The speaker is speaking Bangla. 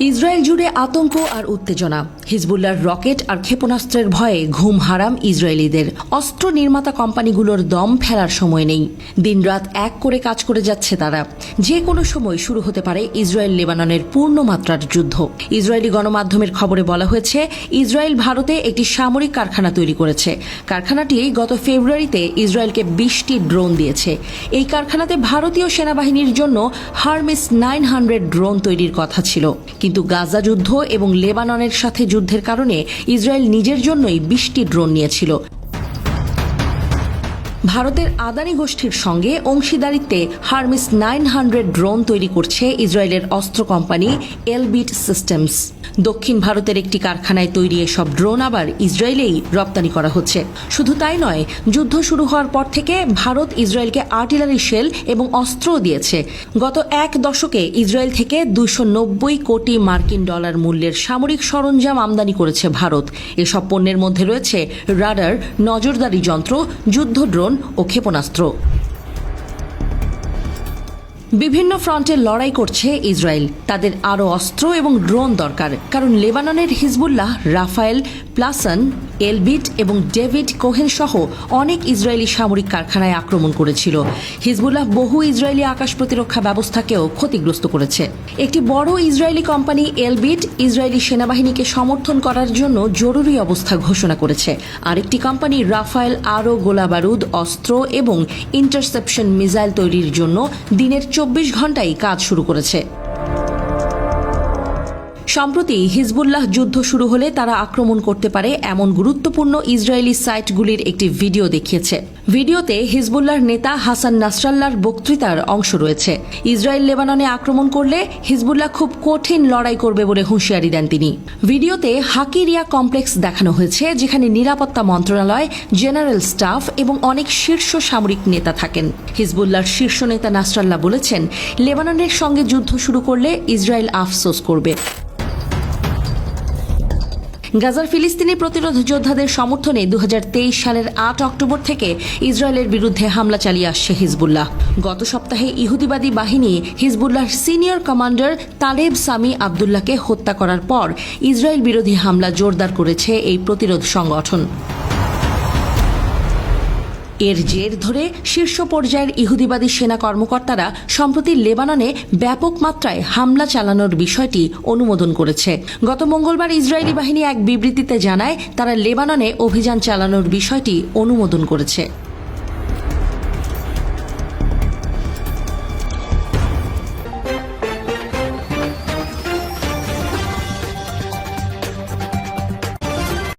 ইসরায়েল জুড়ে আতঙ্ক আর উত্তেজনা। হিজবুল্লাহর রকেট আর ক্ষেপণাস্ত্রের ভয়ে ঘুম হারাম ইসরায়েলিদের। অস্ত্র নির্মাতা কোম্পানিগুলোর দম ফেলার সময় নেই। দিনরাত এক করে কাজ করে যাচ্ছে তারা। যে কোনো সময় শুরু হতে পারে ইসরায়েল লেবাননের পূর্ণমাত্রার যুদ্ধ। ইসরায়েলি গণমাধ্যমের খবরে বলা হয়েছে, ইসরায়েল ভারতে একটি সামরিক কারখানা তৈরি করেছে। কারখানাটি গত ফেব্রুয়ারিতে ইসরায়েলকে 20টি ড্রোন দিয়েছে। এই কারখানাতে ভারতীয় সেনাবাহিনীর জন্য হারমিস 900 ড্রোন তৈরির কথা ছিল। কিন্তু গাজা যুদ্ধ এবং লেবাননের সাথে যুদ্ধের কারণে ইসরায়েল নিজের জন্যই 20টি ড্রোন নিয়েছিল। ভারতের আদানি গোষ্ঠীর সঙ্গে অংশীদারিত্বে হারমিস 900 ড্রোন তৈরি করছে ইসরায়েলের অস্ত্র কোম্পানি এলবিট সিস্টেমস। দক্ষিণ ভারতের একটি কারখানায় তৈরি এসব ড্রোন আবার ইসরায়েলেই রপ্তানি করা হচ্ছে। শুধু তাই নয়, যুদ্ধ শুরু হওয়ার পর থেকে ভারত ইসরায়েলকে আর্টিলারি শেল এবং অস্ত্রও দিয়েছে। গত এক দশকে ইসরায়েল থেকে 290 কোটি মার্কিন ডলার মূল্যের সামরিক সরঞ্জাম আমদানি করেছে ভারত। এসব পণ্যের মধ্যে রয়েছে রাডার, নজরদারি যন্ত্র, যুদ্ধ ড্রোন ও ক্ষেপণাস্ত্র। বিভিন্ন ফ্রন্টে লড়াই করছে ইসরায়েল। তাদের আরও অস্ত্র এবং ড্রোন দরকার, কারণ লেবাননের হিজবুল্লাহ রাফায়েল, প্লাসন, এলবিট এবং ডেভিড কোহেন সহ অনেক ইসরায়েলি সামরিক কারখানায় আক্রমণ করেছিল। হিজবুল্লাহ বহু ইসরায়েলি আকাশ প্রতিরক্ষা ব্যবস্থাকেও ক্ষতিগ্রস্ত করেছে। একটি বড় ইসরায়েলি কোম্পানি এলবিট ইসরায়েলি সেনাবাহিনীকে সমর্থন করার জন্য জরুরি অবস্থা ঘোষণা করেছে। আরেকটি কোম্পানি রাফায়েল আরও গোলাবারুদ, অস্ত্র এবং ইন্টারসেপশন মিসাইল তৈরির জন্য দিনের 24 ঘণ্টায় কাজ শুরু করেছে। সম্প্রতি হিজবুল্লাহ যুদ্ধ শুরু হলে তারা আক্রমণ করতে পারে এমন গুরুত্বপূর্ণ ইসরায়েলি সাইটগুলির একটি ভিডিও দেখিয়েছে। ভিডিওতে হিজবুল্লাহর নেতা হাসান নাসরাল্লাহর বক্তৃতার অংশ রয়েছে। ইসরায়েল লেবাননে আক্রমণ করলে হিজবুল্লাহ খুব কঠিন লড়াই করবে বলে হুঁশিয়ারি দেন তিনি। ভিডিওতে হাকিরিয়া কমপ্লেক্স দেখানো হয়েছে, যেখানে নিরাপত্তা মন্ত্রণালয়, জেনারেল স্টাফ এবং অনেক শীর্ষ সামরিক নেতা থাকেন। হিজবুল্লাহর শীর্ষ নেতা নাসরাল্লাহ বলেছেন, লেবাননের সঙ্গে যুদ্ধ শুরু করলে ইসরায়েল আফসোস করবে। গাজার ফিলিস্তিনি প্রতিরোধ যোদ্ধাদের সমর্থনে 2023 সালের 8 অক্টোবর থেকে ইসরায়েলের বিরুদ্ধে হামলা চালিয়ে আসছে হিজবুল্লাহ। গত সপ্তাহে ইহুদিবাদী বাহিনী হিজবুল্লাহর সিনিয়র কমান্ডার তালেব সামি আবদুল্লাহকে হত্যা করার পর ইসরায়েল বিরোধী হামলা জোরদার করেছে এই প্রতিরোধ সংগঠন। এর জের ধরে শীর্ষ পর্যায়ের ইহুদিবাদী সেনা কর্মকর্তারা সম্প্রতি লেবাননে ব্যাপক মাত্রায় হামলা চালানোর বিষয়টি অনুমোদন করেছে। গত মঙ্গলবার ইসরায়েলি বাহিনী এক বিবৃতিতে জানায়, তারা লেবাননে অভিযান চালানোর বিষয়টি অনুমোদন করেছে।